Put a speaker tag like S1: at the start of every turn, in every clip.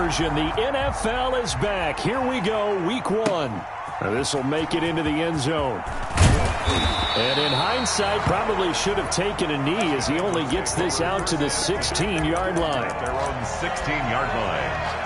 S1: version. The NFL is back. Here we go, week 1. This will make it into the end zone. And in hindsight, probably should have taken a knee as he only gets this out to the 16-yard line.
S2: Their own 16-yard line.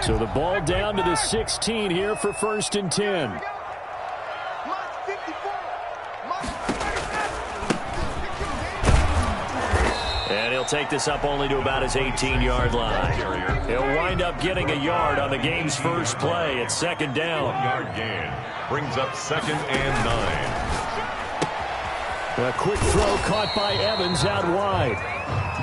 S1: So the ball down to the 16 here for 1st and 10. And he'll take this up only to about his 18-yard line. He'll wind up getting a yard on the game's first play at 2nd down.
S2: 1-yard gain brings up 2nd and 9.
S1: A quick throw caught by Evans out wide.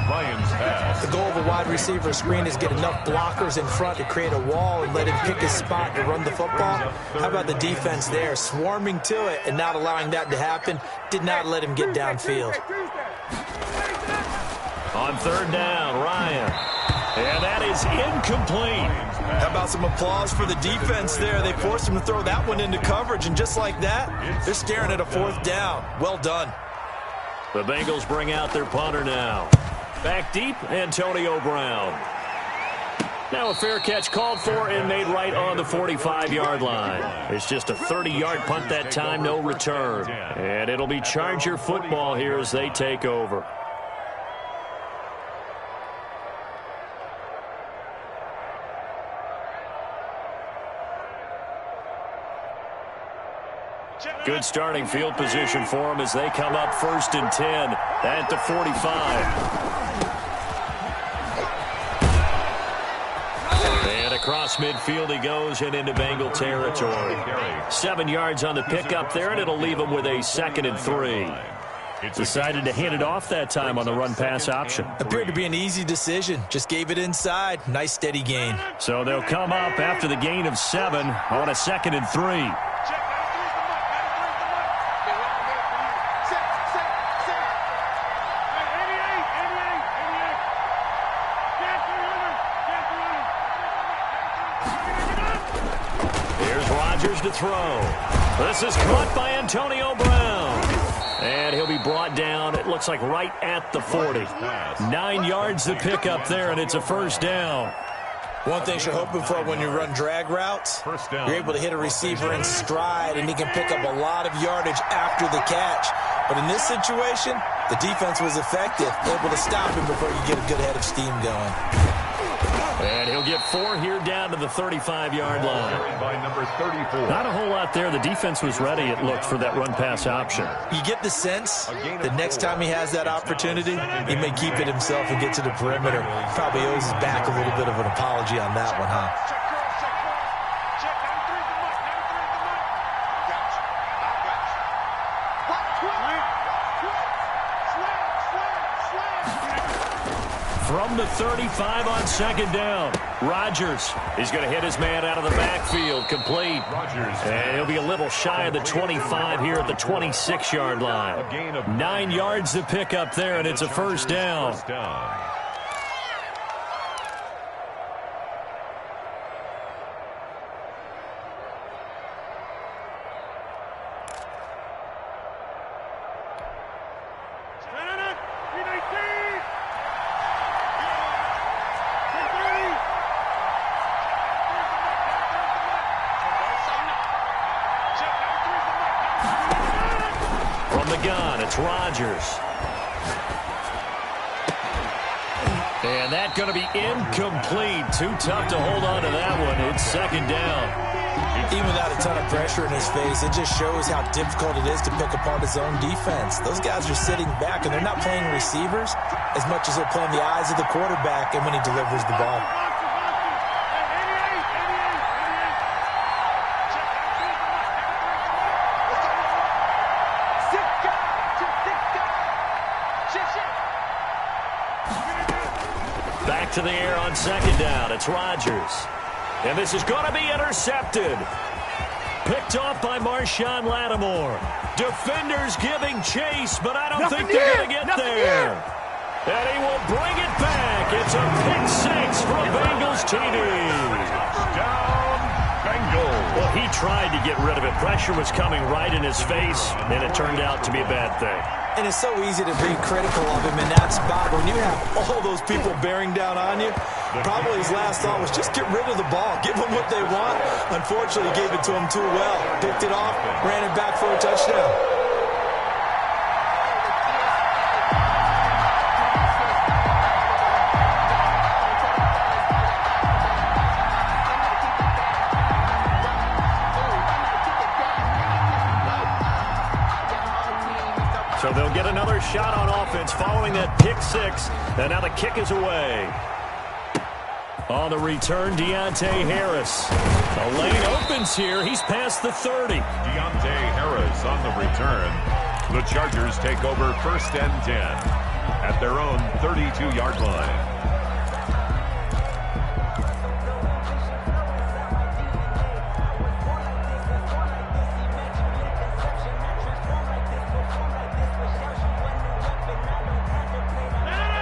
S2: Lions pass.
S3: The goal of a wide receiver screen is get enough blockers in front to create a wall and let him pick his spot to run the football. How about the defense there, swarming to it and not allowing that to happen? Did not let him get downfield.
S1: On 3rd down, Ryan. And that is incomplete.
S3: How about some applause for the defense there? They forced him to throw that one into coverage, and just like that, they're staring at a 4th down. Well done.
S1: The Bengals bring out their punter now. Back deep, Antonio Brown. Now a fair catch called for and made right on the 45-yard line. It's just a 30-yard punt that time, no return. And it'll be Charger football here as they take over. Good starting field position for them as they come up 1st and 10 at the 45. And across midfield he goes and into Bengal territory. 7 yards on the pickup there, and it'll leave him with a 2nd and 3. Decided to hand it off that time on the run-pass option.
S3: Appeared to be an easy decision. Just gave it inside. Nice, steady gain.
S1: So they'll come up after the gain of 7 on a 2nd and 3. To throw. This is caught by Antonio Brown. And he'll be brought down, it looks like right at the 40. 9 yards to pick up there, and it's a 1st down.
S3: One thing you're hoping for when you run drag routes, you're able to hit a receiver in stride, and he can pick up a lot of yardage after the catch. But in this situation, the defense was effective, able to stop him before you get a good head of steam going.
S1: And he'll get 4 here down to the 35-yard line.
S2: By number 34.
S1: Not a whole lot there. The defense was ready, it looked, for that run-pass option.
S3: You get the sense that next time he has that opportunity, he may keep it himself and get to the perimeter. Probably owes his back a little bit of an apology on that one, huh?
S1: From the 35 on 2nd down, Rodgers is going to hit his man out of the backfield, complete. And he'll be a little shy of the 25 here at the 26-yard line. 9 yards to pick up there, and it's a 1st down. Rodgers. And that's going to be incomplete. Too tough to hold on to that one. It's 2nd down.
S3: Even without a ton of pressure in his face, it just shows how difficult it is to pick apart his own defense. Those guys are sitting back, and they're not playing receivers as much as they're playing the eyes of the quarterback and when he delivers the ball.
S1: Back to the air on 2nd down. It's Rodgers. And this is going to be intercepted. Picked off by Marshawn Lattimore. Defenders giving chase, but I don't think they're going to get there. And he will bring it back. It's a pick six for a Bengals TD.
S2: Down, Bengals.
S1: Well, he tried to get rid of it. Pressure was coming right in his face, and it turned out to be a bad thing.
S3: And it's so easy to be critical of him in that spot. When you have all those people bearing down on you, probably his last thought was just get rid of the ball. Give them what they want. Unfortunately, he gave it to them too well. Picked it off, ran it back for a touchdown.
S1: So they'll get another shot on offense following that pick six. And now the kick is away. On the return, Deontay Harris. The lane opens here. He's past the 30.
S2: Deontay Harris on the return. The Chargers take over 1st and 10 at their own 32-yard line.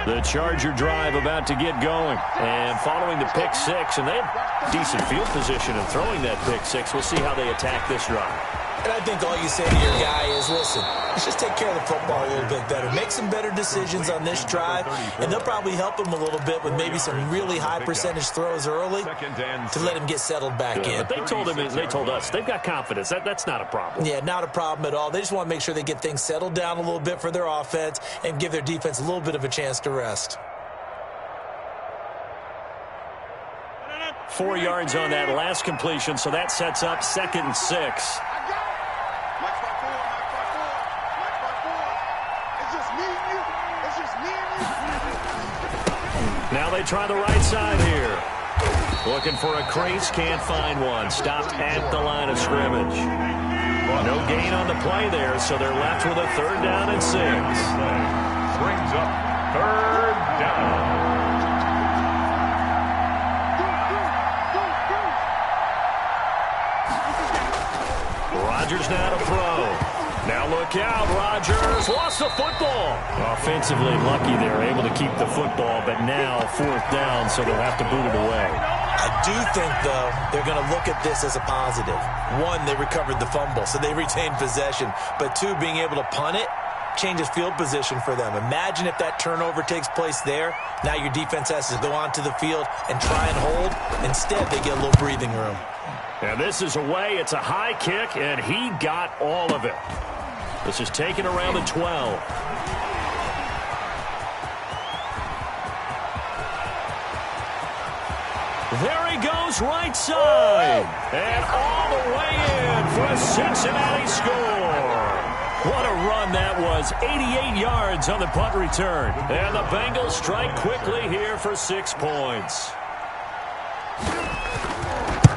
S1: The Charger drive about to get going. And following the pick six, and they have decent field position in throwing that pick six. We'll see how they attack this drive.
S3: And I think all you say to your guy is, listen, let's just take care of the football a little bit better. Make some better decisions on this drive, and they'll probably help him a little bit with maybe some really high percentage throws early to let him get settled back in.
S1: But they told us they've got confidence. That's not a problem.
S3: Yeah, not a problem at all. They just want to make sure they get things settled down a little bit for their offense and give their defense a little bit of a chance to rest.
S1: 4 yards on that last completion, so that sets up 2nd and 6. Now they try the right side here. Looking for a crease, can't find one. Stopped at the line of scrimmage. No gain on the play there, so they're left with a 3rd down and 6.
S2: Brings up 3rd down.
S1: Rodgers now to throw. Now look out, Rodgers lost the football. Offensively lucky they were able to keep the football, but now 4th down, so they'll have to boot it away.
S3: I do think, though, they're going to look at this as a positive. 1, they recovered the fumble, so they retained possession. But 2, being able to punt it changes field position for them. Imagine if that turnover takes place there. Now your defense has to go onto the field and try and hold. Instead, they get a little breathing room.
S1: And this is away. It's a high kick, and he got all of it. This is taken around the 12. There he goes, right side. And all the way in for a Cincinnati score. What a run that was. 88 yards on the punt return. And the Bengals strike quickly here for 6 points.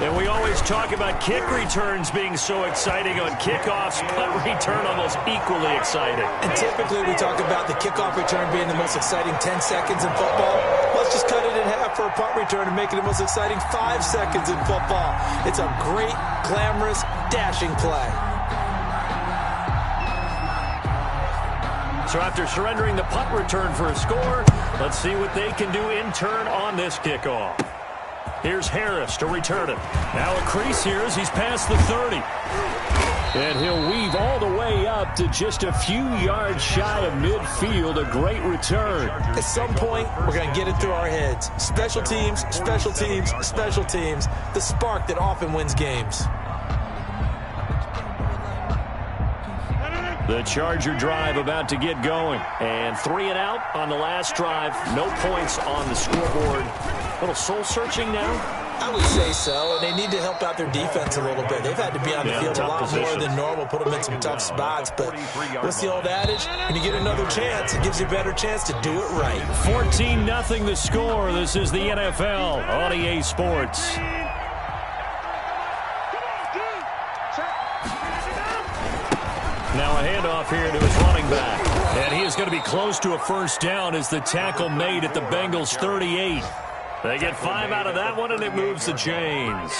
S1: And we always talk about kick returns being so exciting on kickoffs. Punt return almost equally exciting.
S3: And typically we talk about the kickoff return being the most exciting 10 seconds in football. Let's just cut it in half for a punt return and make it the most exciting 5 seconds in football. It's a great, glamorous, dashing play.
S1: So after surrendering the punt return for a score, let's see what they can do in turn on this kickoff. Here's Harris to return it. Now a crease here as he's past the 30. And he'll weave all the way up to just a few yards shy of midfield. A great return.
S3: At some point, we're going to get it through our heads. Special teams, special teams, special teams. The spark that often wins games.
S1: The Charger drive about to get going. And 3 and out on the last drive. No points on the scoreboard. A little soul-searching now?
S3: I would say so, and they need to help out their defense a little bit. They've had to be on the field a lot more than normal, put them in some tough spots. But what's the old adage? When you get another chance, it gives you a better chance to do it right.
S1: 14-0 the score. This is the NFL on EA Sports. Now a handoff here to his running back. And he is going to be close to a 1st down as the tackle made at the Bengals 38. They get 5 out of that one, and it moves the chains.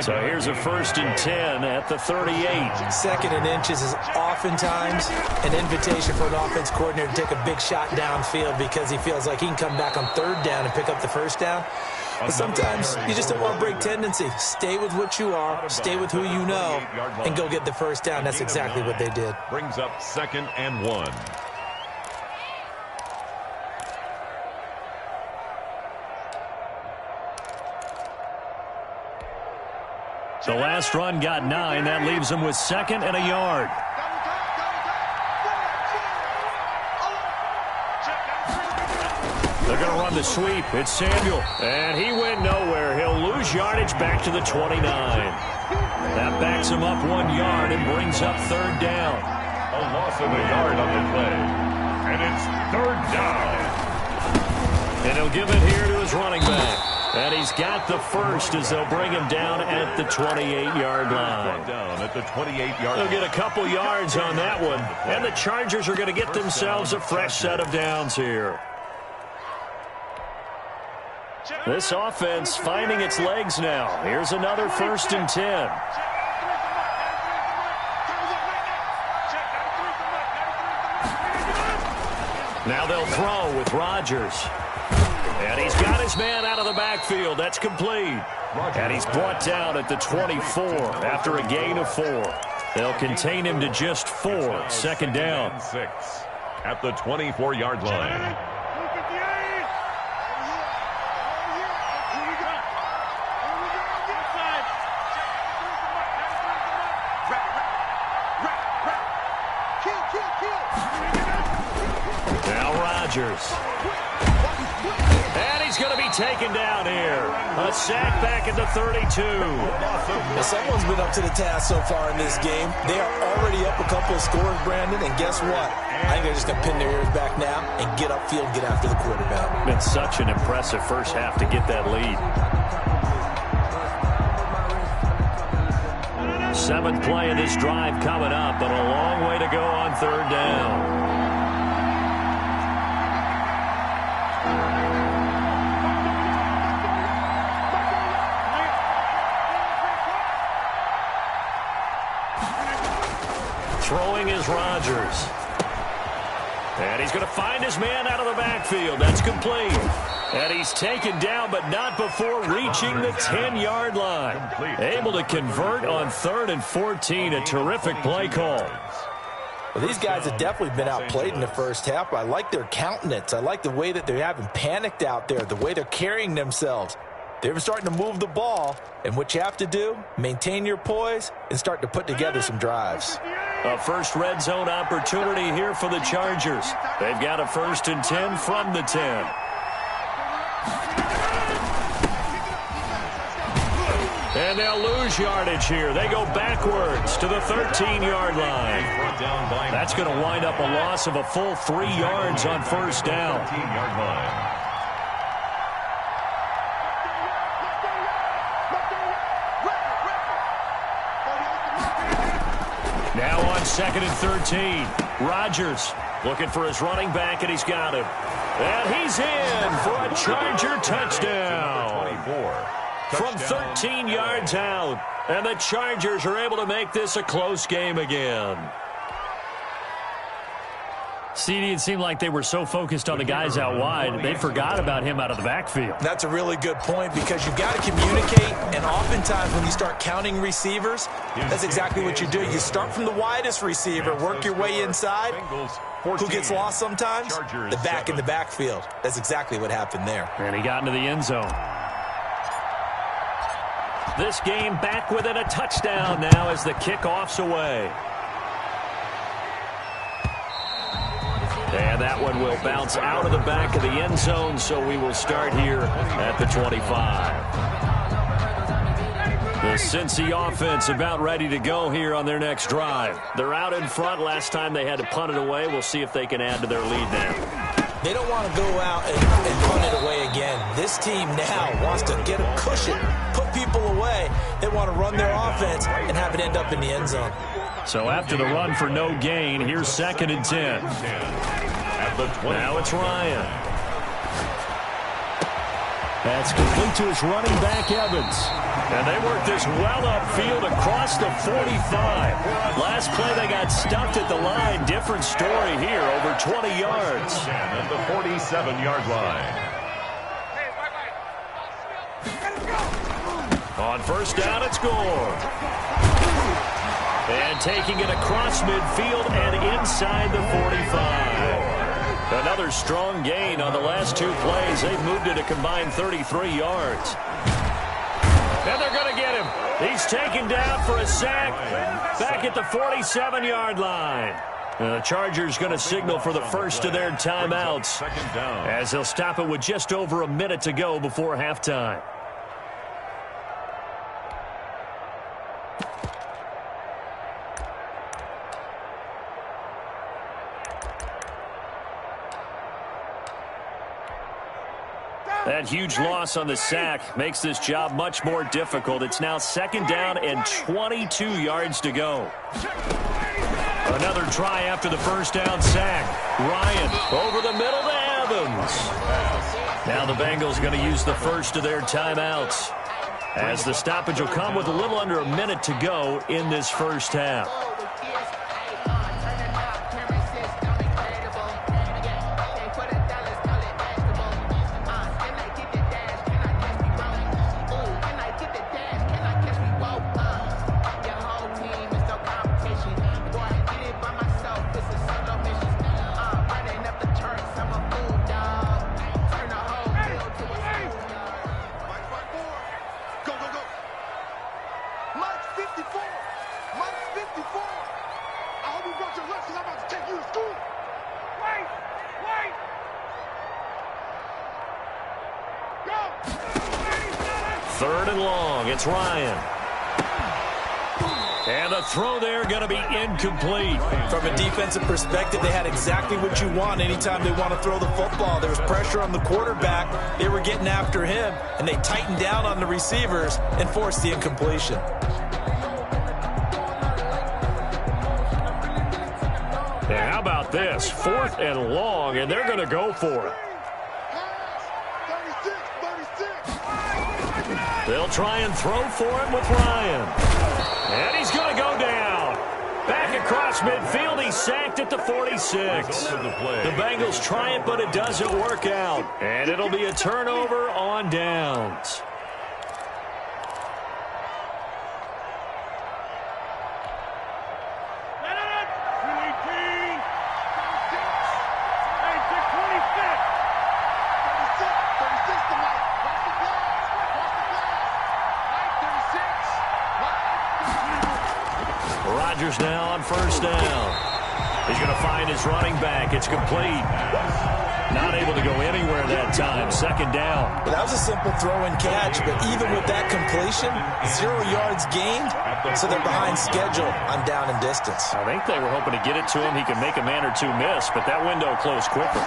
S1: So here's a 1st and 10 at the 38.
S3: 2nd and inches is oftentimes an invitation for an offense coordinator to take a big shot downfield because he feels like he can come back on 3rd down and pick up the 1st down. But sometimes you just don't want to break tendency. Stay with what you are, stay with who you know, and go get the 1st down. That's exactly what they did.
S2: Brings up 2nd and 1.
S1: The last run got 9. That leaves them with 2nd and a yard. They're going to run the sweep. It's Samuel. And he went nowhere. He'll lose yardage back to the 29. That backs him up 1 yard and brings up 3rd down.
S2: A loss of a yard on the play. And it's 3rd down.
S1: And he'll give it here to his running back. And he's got the 1st as they'll bring him down at the 28-yard line.
S2: Down at the 28-yard
S1: They'll get a couple yards on that one. And the Chargers are going to get themselves a fresh set of downs here. This offense finding its legs now. Here's another 1st and 10. Now they'll throw with Rodgers. And he's got his man out of the backfield. That's complete. And he's brought down at the 24 after a gain of 4. They'll contain him to just 4. 2nd down.
S2: 6 at the 24-yard line.
S1: Now Rodgers. And he's going to be taken down here. A sack back at the 32.
S3: Well, someone's been up to the task so far in this game. They are already up a couple of scores, Brandon, and guess what? I think they're just going to pin their ears back now and get upfield and get after the quarterback.
S1: Been such an impressive first half to get that lead. 7th play of this drive coming up, but a long way to go on 3rd down. Throwing is Rodgers. And he's going to find his man out of the backfield. That's complete. And he's taken down, but not before reaching the 10-yard line. Able to convert on 3rd and 14. A terrific play call.
S3: Well, these guys have definitely been outplayed in the first half, but I like their countenance. I like the way that they're having panicked out there, the way they're carrying themselves. They're starting to move the ball, and what you have to do, maintain your poise and start to put together some drives.
S1: A first red zone opportunity here for the Chargers. They've got a 1st and 10 from the 10. And they'll lose yardage here. They go backwards to the 13-yard line. That's going to wind up a loss of a full 3 yards on 1st down.
S2: 13-yard line.
S1: Now on 2nd and 13. Rodgers looking for his running back, and he's got him. And he's in for a Charger touchdown.
S2: 24.
S1: From 13 yards out. And the Chargers are able to make this a close game again. CD, it seemed like they were so focused on the guys out wide, they forgot about him out of the backfield.
S3: That's a really good point because you've got to communicate, and oftentimes when you start counting receivers, that's exactly what you do. You start from the widest receiver, work your way inside. Who gets lost sometimes? The back in the backfield. That's exactly what happened there.
S1: And he got into the end zone. This game back within a touchdown now as the kickoff's away. And that one will bounce out of the back of the end zone, so we will start here at the 25. The Cincy offense about ready to go here on their next drive. They're out in front. Last time they had to punt it away. We'll see if they can add to their lead now.
S3: They don't want to go out and punt it away again. This team now wants to get a cushion, put people away. They want to run their offense and have it end up in the end zone.
S1: So after the run for no gain, here's 2nd and 10. Now it's Ryan. That's complete to his running back, Evans. And they worked this well upfield across the 45. Last play, they got stuffed at the line. Different story here, over 20 yards.
S2: At the 47-yard line.
S1: On first down, it's Gore. And taking it across midfield and inside the 45. Another strong gain on the last two plays. They've moved it a combined 33 yards. And they're going to get him. He's taken down for a sack back at the 47-yard line. The Chargers going to signal for the first of their timeouts as they'll stop it with just over a minute to go before halftime. That huge loss on the sack makes this job much more difficult. It's now second down and 22 yards to go. Another try after the first down sack. Ryan over the middle to Evans. Now the Bengals going to use the first of their timeouts, as the stoppage will come with a little under a minute to go in this first half. Third and long, it's Ryan. And the throw there going to be incomplete.
S3: From a defensive perspective, they had exactly what you want anytime they want to throw the football. There was pressure on the quarterback. They were getting after him, and they tightened down on the receivers and forced the incompletion.
S1: And how about this? Fourth and long, and they're going to go for it. They'll try and throw for it with Ryan. And he's going to go down. Back across midfield, he's sacked at the 46. The Bengals try it, but it doesn't work out. And it'll be a turnover on downs. Now on first down. He's going to find his running back. It's complete. Not able to go anywhere that time. Second down.
S3: Well, that was a simple throw and catch, but even with that completion, 0 yards gained, so they're behind schedule on down and distance.
S1: I think they were hoping to get it to him. He could make a man or two miss, but that window closed quicker.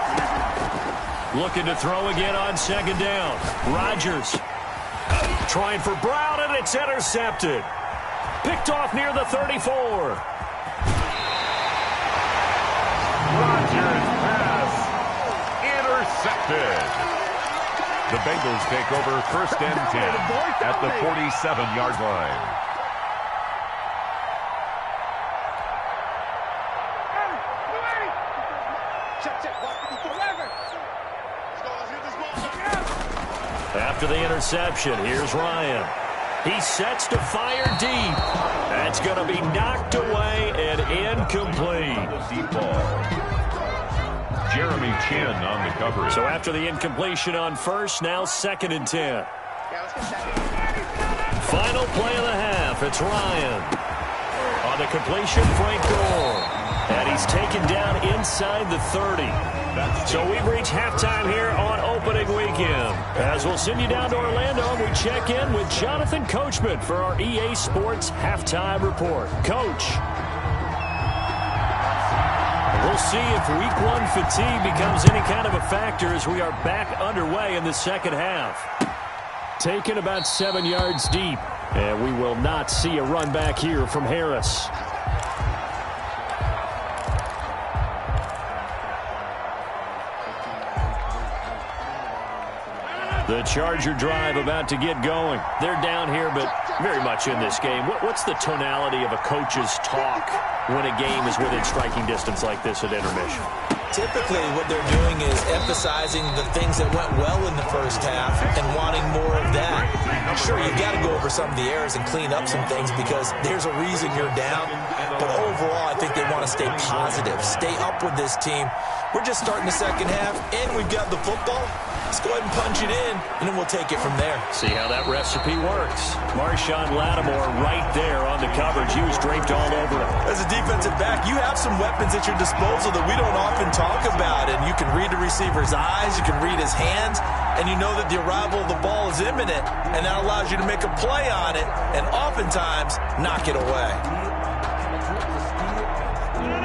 S1: Looking to throw again on second down. Rodgers trying for Brown, and it's intercepted. Picked off near the 34.
S2: Rodgers pass intercepted. The Bengals take over first and 10 at the 47-yard line.
S1: After the interception, here's Ryan. He sets to fire deep. That's going to be knocked away and incomplete.
S2: Deep ball. Jeremy Chin on the coverage.
S1: So after the incompletion on first, now second and 10. Final play of the half. It's Ryan. On the completion, Frank Gore. And he's taken down inside the 30. So we've reached halftime here on opening weekend. As we'll send you down to Orlando, and we check in with Jonathan Coachman for our EA Sports Halftime Report. Coach. We'll see if week one fatigue becomes any kind of a factor as we are back underway in the second half. Taken about 7 yards deep, and we will not see a run back here from Harris. The Charger drive about to get going. They're down here, but very much in this game. What's the tonality of a coach's talk when a game is within striking distance like this at intermission?
S3: Typically, what they're doing is emphasizing the things that went well in the first half and wanting more of that. Sure, you've got to go over some of the errors and clean up some things because there's a reason you're down. But overall, I think they want to stay positive, stay up with this team. We're just starting the second half, and we've got the football. Let's go ahead and punch it in, and then we'll take it from there.
S1: See how that recipe works. Marshawn Lattimore right there on the coverage. He was draped all over him.
S3: As a defensive back, you have some weapons at your disposal that we don't often talk about, and you can read the receiver's eyes, you can read his hands, and you know that the arrival of the ball is imminent, and that allows you to make a play on it, and oftentimes knock it away.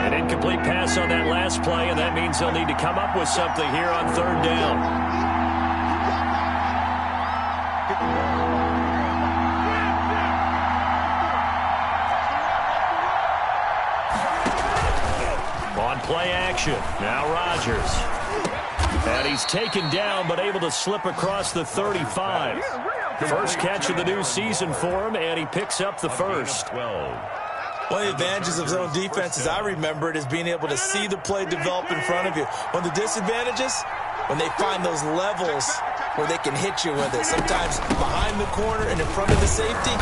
S1: An incomplete pass on that last play, and that means they'll need to come up with something here on third down. On play action, now Rodgers. And he's taken down, but able to slip across the 35. First catch of the new season for him, and he picks up the first.
S3: One of the advantages of zone defense, as I remember it, is being able to see the play develop in front of you. One of the disadvantages, when they find those levels where they can hit you with it. Sometimes behind the corner and in front of the safety,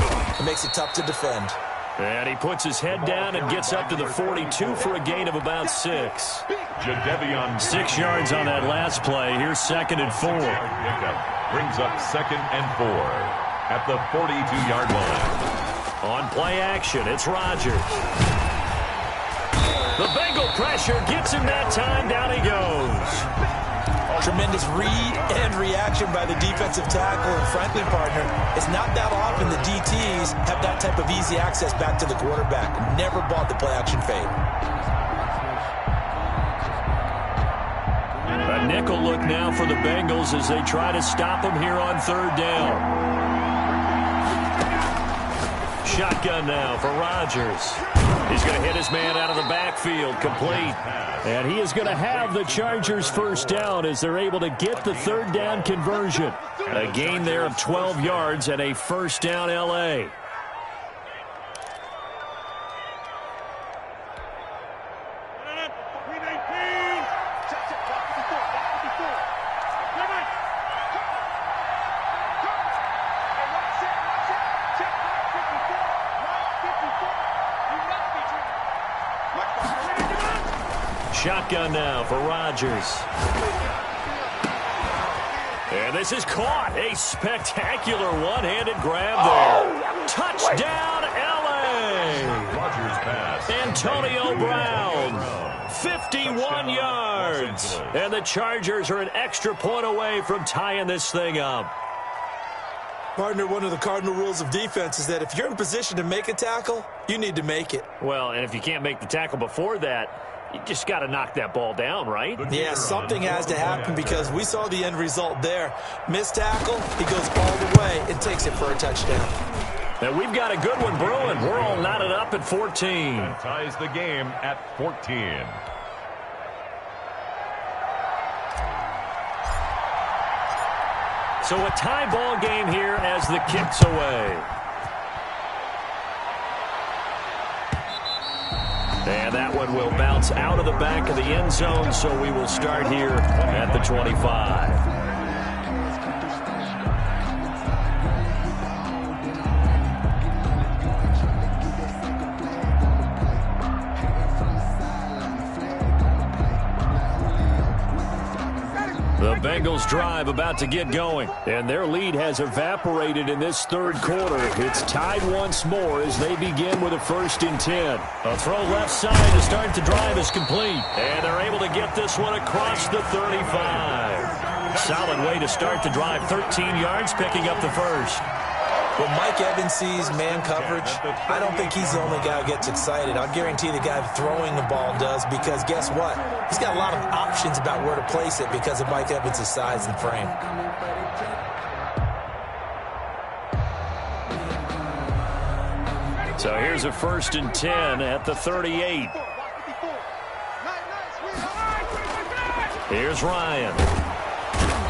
S3: it makes it tough to defend.
S1: And he puts his head down and gets up to the 42 for a gain of about 6. 6 yards on that last play. Here's 2nd and 4.
S2: Brings up 2nd and 4 at the 42-yard line.
S1: On play action, it's Rodgers. The Bengal pressure gets him that time. Down he goes.
S3: Tremendous read and reaction by the defensive tackle. And frankly, partner, it's not that often the DTs have that type of easy access back to the quarterback. Never bought the play action fade.
S1: A nickel look now for the Bengals as they try to stop him here on third down. Shotgun now for Rodgers. He's going to hit his man out of the backfield, complete. And he is going to have the Chargers first down as they're able to get the third down conversion. A gain there of 12 yards and a first down L.A. Shotgun now for Rodgers. And this is caught. A spectacular one-handed grab there. Touchdown, L.A.
S2: Rodgers pass.
S1: Antonio Brown, 51 yards. And the Chargers are an extra point away from tying this thing up.
S3: Partner, one of the cardinal rules of defense is that if you're in position to make a tackle, you need to make it.
S1: Well, and if you can't make the tackle before that, you just got to knock that ball down, right?
S3: Yeah, something has to happen because we saw the end result there. Missed tackle, he goes all the way and takes it for a touchdown.
S1: And we've got a good one brewing. We're all knotted up at 14.
S2: And ties the game at 14.
S1: So a tie ball game here as the kick's away. And that one will bounce out of the back of the end zone, so we will start here at the 25. The Bengals drive about to get going, and their lead has evaporated in this third quarter. It's tied once more as they begin with a 1st and 10. A throw left side to start the drive is complete, and they're able to get this one across the 35. Solid way to start the drive, 13 yards, picking up the first.
S3: When Mike Evans sees man coverage, I don't think he's the only guy who gets excited. I'll guarantee the guy throwing the ball does because guess what? He's got a lot of options about where to place it because of Mike Evans' size and frame.
S1: So here's a 1st and 10 at the 38. Here's Ryan.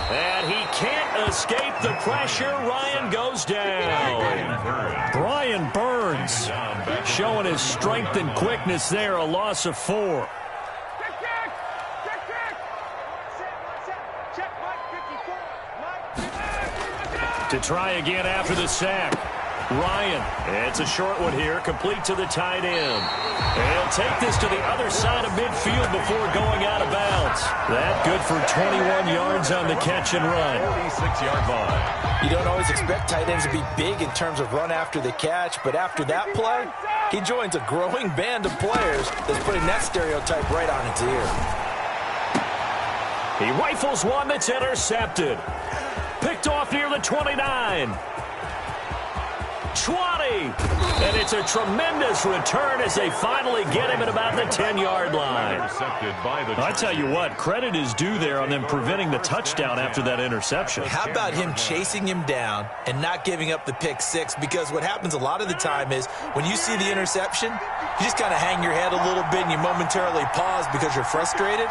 S1: And he can't escape the pressure. Ryan goes down. Brian Burns showing his strength and quickness there. A loss of 4. To try again after the sack. Ryan, it's a short one here, complete to the tight end. He'll take this to the other side of midfield before going out of bounds. That good for 21 yards on the catch and run.
S2: 46-yard line.
S3: You don't always expect tight ends to be big in terms of run after the catch, but after that play, he joins a growing band of players that's putting that stereotype right on its ear.
S1: He rifles one that's intercepted. Picked off near the 29. 20. And it's a tremendous return as they finally get him at about the 10-yard line. I tell you what, credit is due there on them preventing the touchdown after that interception.
S3: How about him chasing him down and not giving up the pick six? Because what happens a lot of the time is when you see the interception, you just kind of hang your head a little bit and you momentarily pause because you're frustrated.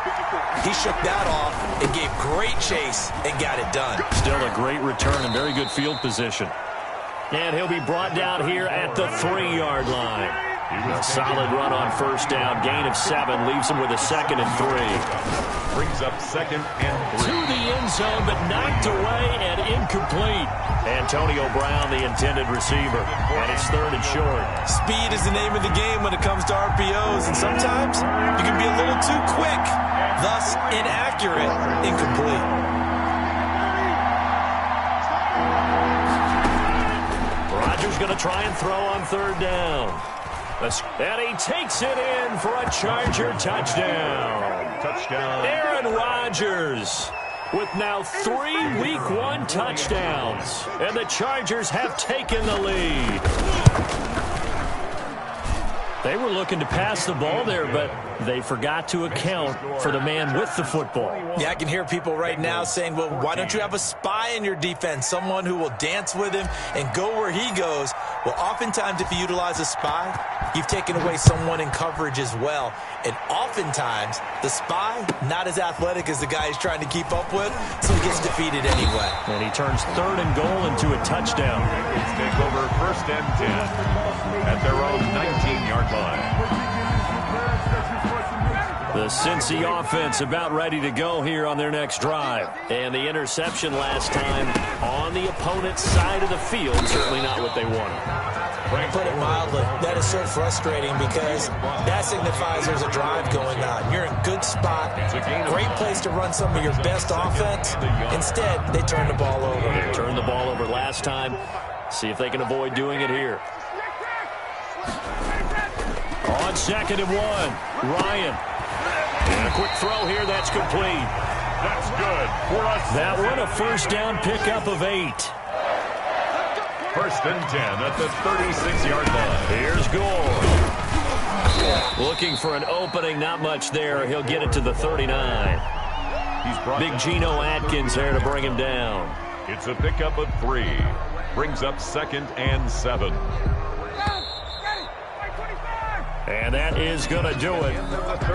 S3: He shook that off and gave great chase and got it done.
S1: Still a great return and very good field position. And he'll be brought down here at the 3-yard line. A solid run on first down. Gain of 7 leaves him with a 2nd and 3.
S2: Brings up 2nd and 3.
S1: To the end zone, but knocked away and incomplete. Antonio Brown, the intended receiver. And it's 3rd and short.
S3: Speed is the name of the game when it comes to RPOs. And sometimes you can be a little too quick. Thus, inaccurate, incomplete.
S1: Rodgers going to try and throw on 3rd down. And he takes it in for a Charger touchdown.
S2: Touchdown.
S1: Aaron Rodgers with now 3 Week 1 touchdowns. And the Chargers have taken the lead. They were looking to pass the ball there, but they forgot to account for the man with the football.
S3: Yeah, I can hear people right now saying, well, why don't you have a spy in your defense, someone who will dance with him and go where he goes? Well, oftentimes if you utilize a spy, you've taken away someone in coverage as well. And oftentimes, the spy, not as athletic as the guy he's trying to keep up with, so he gets defeated anyway.
S1: And he turns 3rd and goal into a touchdown.
S2: Bengals take over 1st and 10 at their own 19-yard line.
S1: The Cincy offense about ready to go here on their next drive. And the interception last time on the opponent's side of the field, certainly not what they wanted.
S3: Put it mildly, that is so frustrating because that signifies there's a drive going on. You're in good spot, great place to run some of your best offense. Instead, they turn the ball over.
S1: They turned the ball over last time. See if they can avoid doing it here. On 2nd and 1, Ryan. And a quick throw here, that's complete.
S2: That's good for us.
S1: That one a first down pickup of 8.
S2: 1st and 10 at the 36-yard line.
S1: Here's Gore. Looking for an opening, not much there. He'll get it to the 39. Big Geno Atkins there to bring him down.
S2: It's a pickup of 3. Brings up 2nd and 7.
S1: And that is going to do it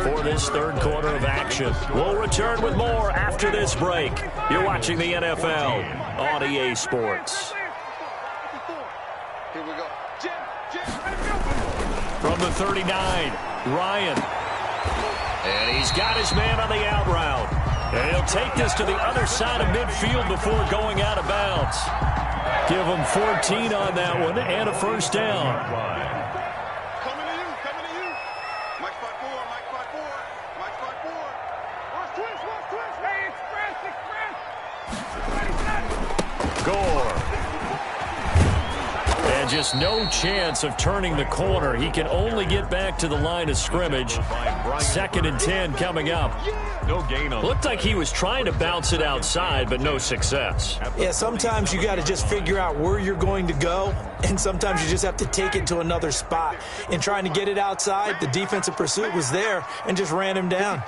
S1: for this 3rd quarter of action. We'll return with more after this break. You're watching the NFL on EA Sports.
S4: Here we go.
S1: From the 39, Ryan. And he's got his man on the out route. And he'll take this to the other side of midfield before going out of bounds. Give him 14 on that one and a first down. Gore. And just no chance of turning the corner. He can only get back to the line of scrimmage. 2nd and 10 coming up.
S2: No gain on.
S1: Looked like he was trying to bounce it outside, but no success.
S3: Yeah, sometimes you got to just figure out where you're going to go, and sometimes you just have to take it to another spot. In trying to get it outside, the defensive pursuit was there and just ran him down.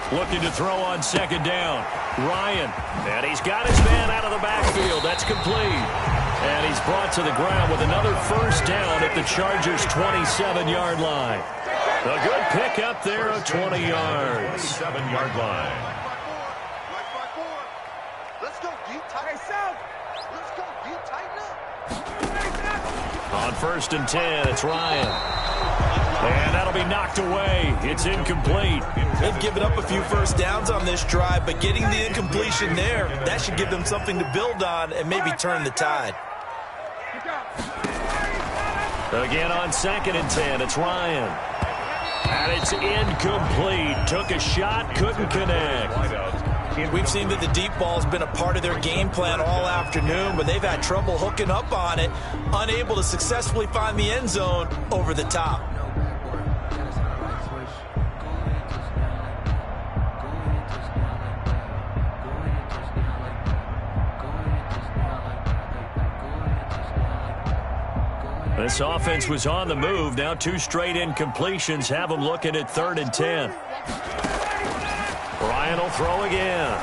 S1: Looking to throw on 2nd down. Ryan. And he's got his man out of the backfield. That's complete. And he's brought to the ground with another first down at the Chargers' 27-yard line. A good pickup there of 20 yards.
S2: 7-yard line.
S4: Let's go deep, tight. Let's go deep, tighten up.
S1: On 1st and 10, it's Ryan. And that'll be knocked away. It's incomplete.
S3: They've given up a few first downs on this drive, but getting the incompletion there, that should give them something to build on and maybe turn the tide.
S1: Again on 2nd and 10, it's Ryan. And it's incomplete. Took a shot, couldn't connect.
S3: We've seen that the deep ball's been a part of their game plan all afternoon, but they've had trouble hooking up on it, unable to successfully find the end zone over the top.
S1: This offense was on the move. Now 2 straight incompletions have them looking at 3rd and 10. Ryan will throw again.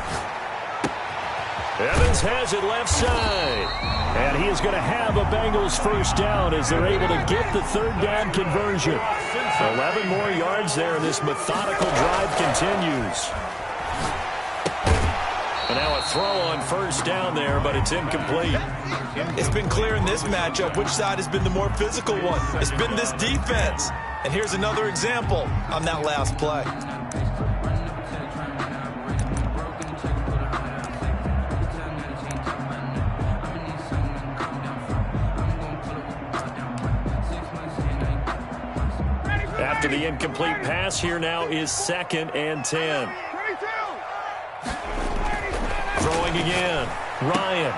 S1: Evans has it left side. And he is going to have a Bengals first down as they're able to get the 3rd down conversion. 11 more yards there, and this methodical drive continues. And now a throw on 1st down there, but it's incomplete.
S3: It's been clear in this matchup which side has been the more physical one. It's been this defense. And here's another example on that last play.
S1: After the incomplete pass, here now is 2nd and 10. Throwing again. Ryan.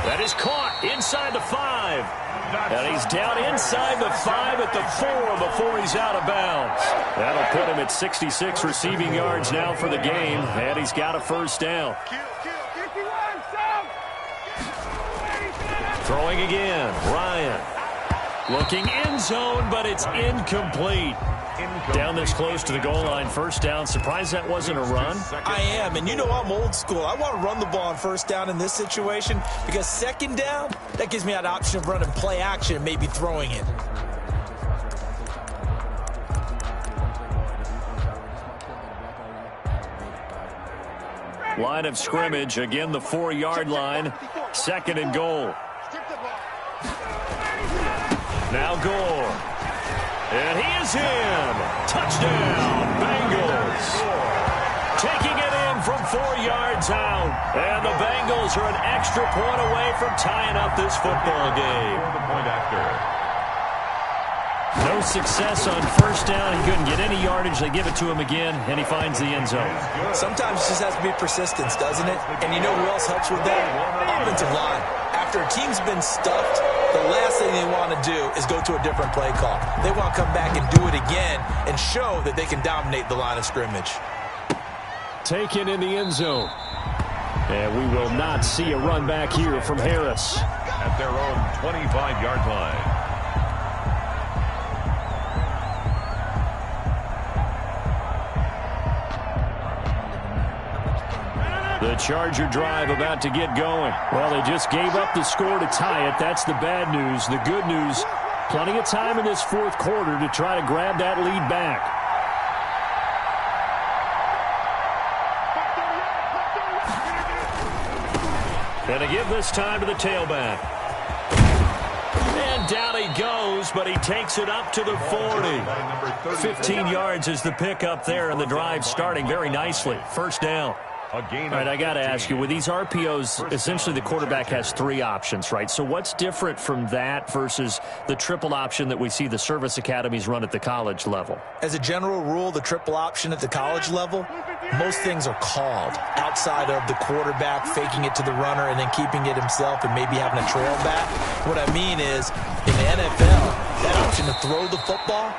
S1: That is caught inside the 5. And he's down inside the 5 at the 4 before he's out of bounds. That'll put him at 66 receiving yards now for the game. And he's got a first down. Throwing again. Ryan. Looking end zone, but it's incomplete. Down this close to the goal line, first down. Surprised that wasn't a run?
S3: I am, and you know I'm old school. I want to run the ball on first down in this situation because 2nd down, that gives me that option of running play action and maybe throwing it.
S1: Line of scrimmage, again the 4-yard line. 2nd and goal. Now Gore. And he is in. Touchdown, Bengals. Taking it in from 4 yards out. And the Bengals are an extra point away from tying up this football game.
S2: The point after.
S1: No success on first down. He couldn't get any yardage. They give it to him again, and he finds the end zone.
S3: Sometimes it just has to be persistence, doesn't it? And you know who else helps with that? Offensive line. After a team's been stuffed, the last thing they want to do is go to a different play call. They want to come back and do it again and show that they can dominate the line of scrimmage.
S1: Taken in the end zone. And we will not see a run back here from Harris.
S2: At their own 25-yard line.
S1: The Charger drive about to get going. Well, they just gave up the score to tie it. That's the bad news. The good news, plenty of time in this 4th quarter to try to grab that lead back. And to give this time to the tailback. And down he goes, but he takes it up to the 40. 15 yards is the pickup there, and the drive starting very nicely. First down. All right, I got to ask you, with these RPOs, essentially the quarterback has 3 options, right? So what's different from that versus the triple option that we see the service academies run at the college level?
S3: As a general rule, the triple option at the college level, most things are called outside of the quarterback faking it to the runner and then keeping it himself and maybe having a trail back. What I mean is, in the NFL, that option to throw the football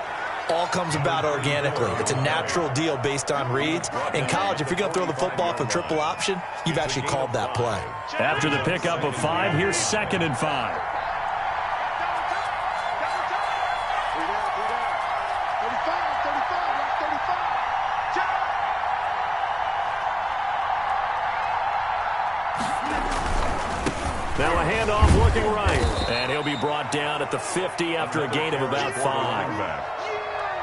S3: all comes about organically. It's a natural deal based on reads. In college, if you're going to throw the football for triple option, you've actually called that play.
S1: After the pickup of 5, here's 2nd and 5. Now a handoff looking right. And he'll be brought down at the 50 after a gain of about 5.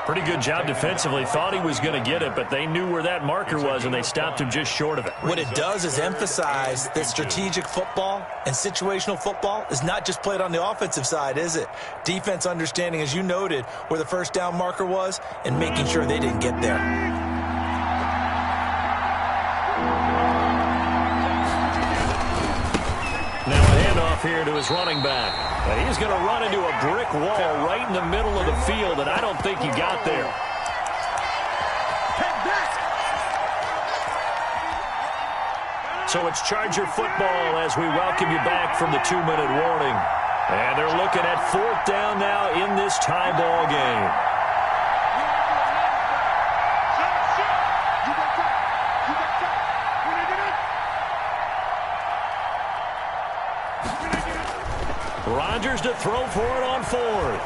S1: Pretty good job defensively. Thought he was going to get it, but they knew where that marker was, and they stopped him just short of it.
S3: What it does is emphasize that strategic football and situational football is not just played on the offensive side, is it? Defense understanding, as you noted, where the first down marker was and making sure they didn't get there.
S1: Now a handoff here to his running back. And he's going to run into a brick wall right in the middle of the field, and I don't think he got there. So it's Charger football as we welcome you back from the 2-minute warning. And they're looking at 4th down now in this tie ball game. Rodgers to throw for it on 4th.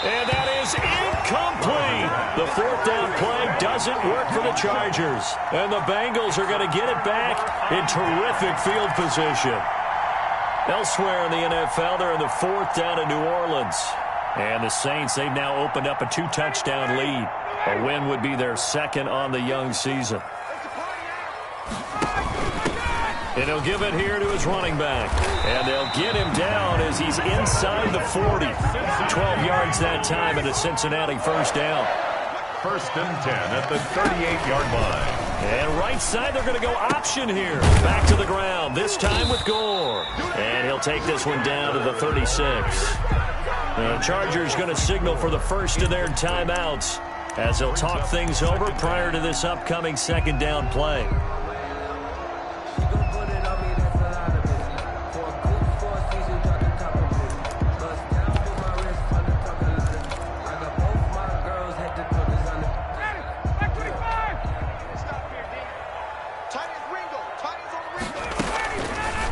S1: And that is incomplete. The 4th down play doesn't work for the Chargers. And the Bengals are going to get it back in terrific field position. Elsewhere in the NFL, they're in the 4th down in New Orleans. And the Saints, they've now opened up a 2-touchdown lead. A win would be their 2nd on the young season. And he'll give it here to his running back. And they'll get him down as he's inside the 40. 12 yards that time and a Cincinnati first down.
S2: 1st and 10 at the 38-yard line.
S1: And right side, they're going to go option here. Back to the ground, this time with Gore. And he'll take this one down to the 36. The Chargers going to signal for the first of their timeouts as they'll talk things over prior to this upcoming 2nd down play.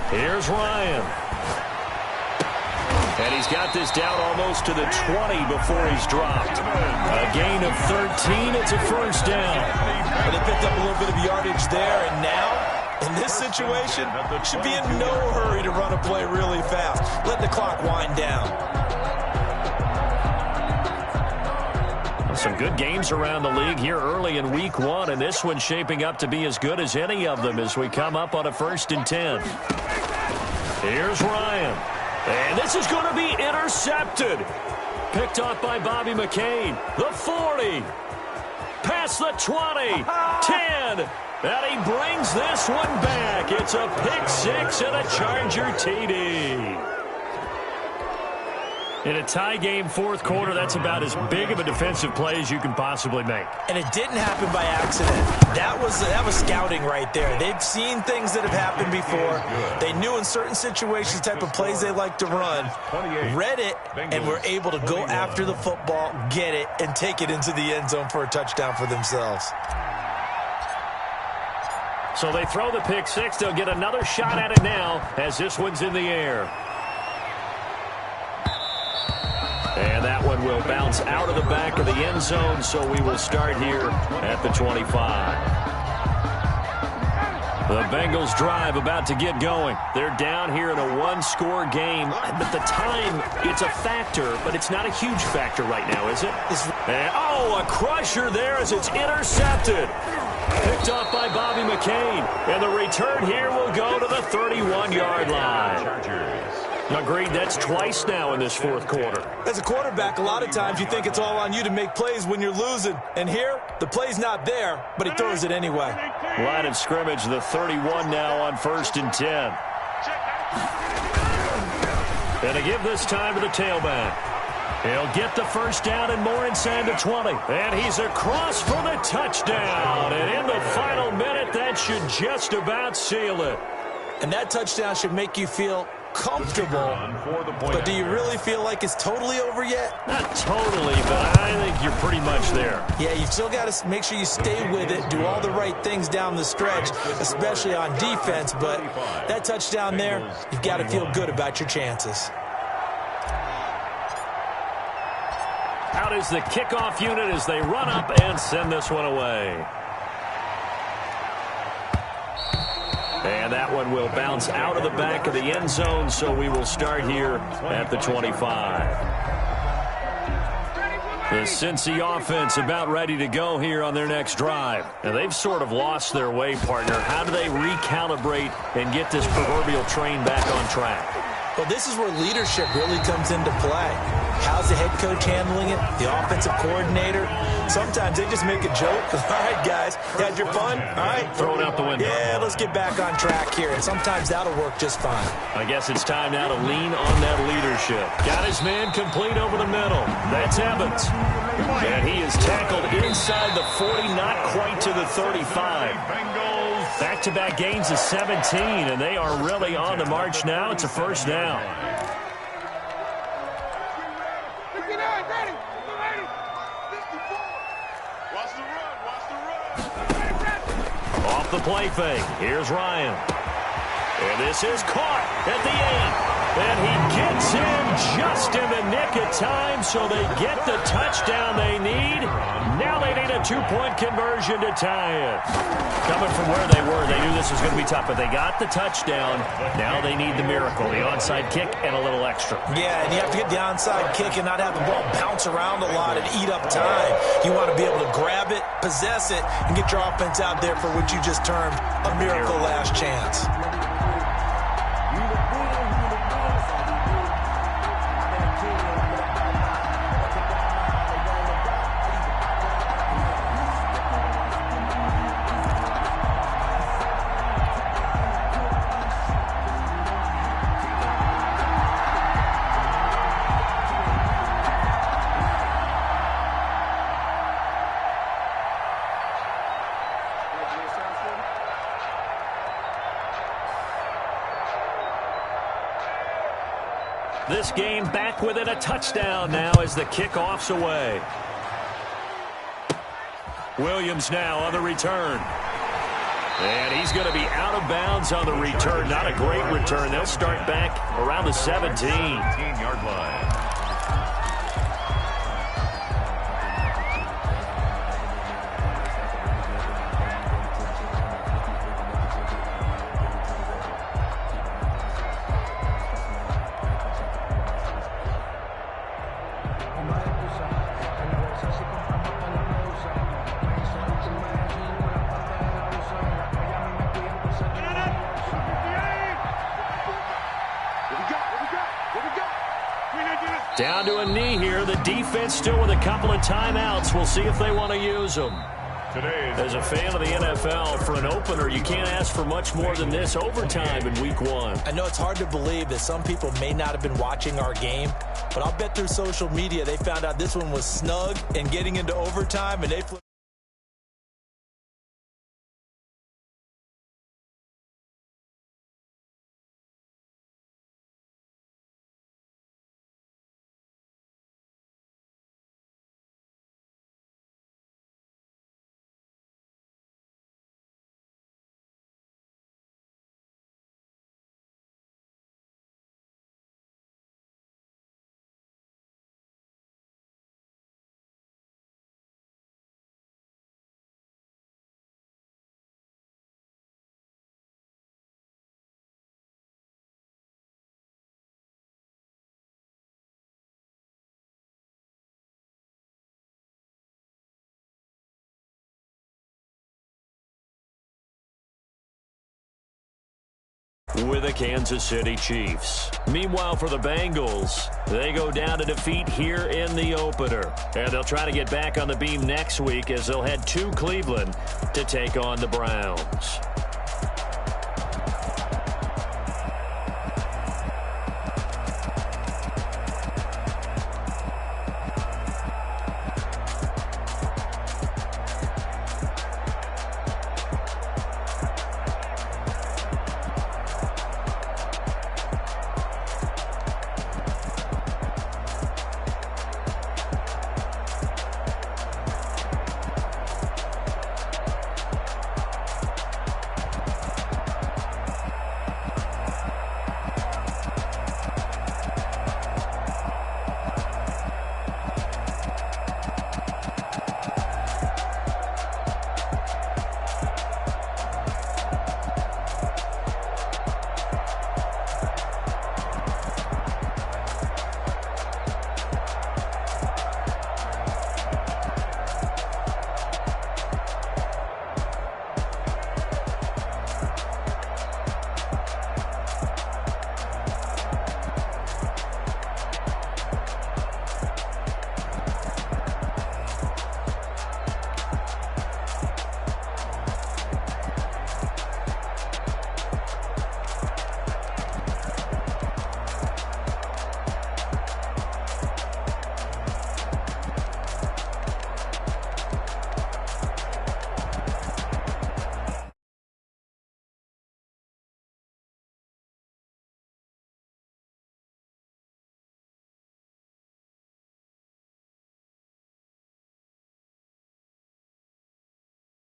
S1: Here's Ryan. And he's got this down almost to the 20 before he's dropped. A gain of 13. It's a first down.
S3: Well, they picked up a little bit of yardage there, and now, in this situation, should be in no hurry to run a play really fast. Let the clock wind down.
S1: Some good games around the league here early in week 1, and this one's shaping up to be as good as any of them as we come up on a 1st and 10. Here's Ryan. And this is going to be intercepted. Picked off by Bobby McCain. The 40. Past the 20. 10. And he brings this one back. It's a pick 6 and a Charger TD. In a tie game 4th quarter, that's about as big of a defensive play as you can possibly make.
S3: And it didn't happen by accident. That was scouting right there. They've seen things that have happened before. They knew in certain situations the type of plays they like to run, read it, and were able to go after the football, get it, and take it into the end zone for a touchdown for themselves.
S1: So they throw the pick 6. They'll get another shot at it now as this one's in the air. And that one will bounce out of the back of the end zone, so we will start here at the 25. The Bengals drive about to get going. They're down here in a 1-score game, but the time, it's a factor, but it's not a huge factor right now, is it? And, a crusher there as it's intercepted. Picked off by Bobby McCain. And the return here will go to the 31-yard line. Agreed, that's twice now in this 4th quarter.
S3: As a quarterback, a lot of times you think it's all on you to make plays when you're losing. And here, the play's not there, but he throws it anyway.
S1: Line of scrimmage, the 31 now on 1st and 10. And to give this time to the tailback. He'll get the first down and more inside the 20. And he's across for the touchdown. And in the final minute, that should just about seal it.
S3: And that touchdown should make you feel comfortable, but do you really feel like it's totally over yet?
S1: Not totally, but I think you're pretty much there.
S3: Yeah, you've still got to make sure you stay with it, do all the right things down the stretch, especially on defense, but that touchdown there, you've got to feel good about your chances.
S1: Out is the kickoff unit as they run up and send this one away. And that one will bounce out of the back of the end zone, so we will start here at the 25. The Cincy offense about ready to go here on their next drive. And they've sort of lost their way, partner. How do they recalibrate and get this proverbial train back on track?
S3: Well, this is where leadership really comes into play. How's the head coach handling it? The offensive coordinator? Sometimes they just make a joke. All right, guys, you had your fun? All right.
S1: Throw it out the window.
S3: Yeah, let's get back on track here. And sometimes that'll work just fine.
S1: I guess it's time now to lean on that leadership. Got his man complete over the middle. That's Evans. And he is tackled inside the 40, not quite to the 35. Back-to-back gains of 17, and they are really on the march now. It's a first down. Off the play fake. Here's Ryan. And this is caught at the 8. And he gets in just in the nick of time, so they get the touchdown they need. Now they need a 2-point conversion to tie it. Coming from where they were, they knew this was going to be tough, but they got the touchdown. Now they need the miracle, the onside kick and a little extra.
S3: Yeah, and you have to get the onside kick and not have the ball bounce around a lot and eat up time. You want to be able to grab it, possess it, and get your offense out there for what you just termed a miracle last chance.
S1: This game back within a touchdown now as the kickoff's away. Williams now on the return. And he's going to be out of bounds on the return. Not a great return. They'll start back around the 17-yard line. Down to a knee here. The defense still with a couple of timeouts. We'll see if they want to use them. As a fan of the NFL, for an opener, you can't ask for much more than this overtime in Week 1.
S3: I know it's hard to believe that some people may not have been watching our game, but I'll bet through social media they found out this one was snug and getting into overtime, and they flipped.
S1: With the Kansas City Chiefs. Meanwhile, for the Bengals, they go down to defeat here in the opener. And they'll try to get back on the beam next week as they'll head to Cleveland to take on the Browns.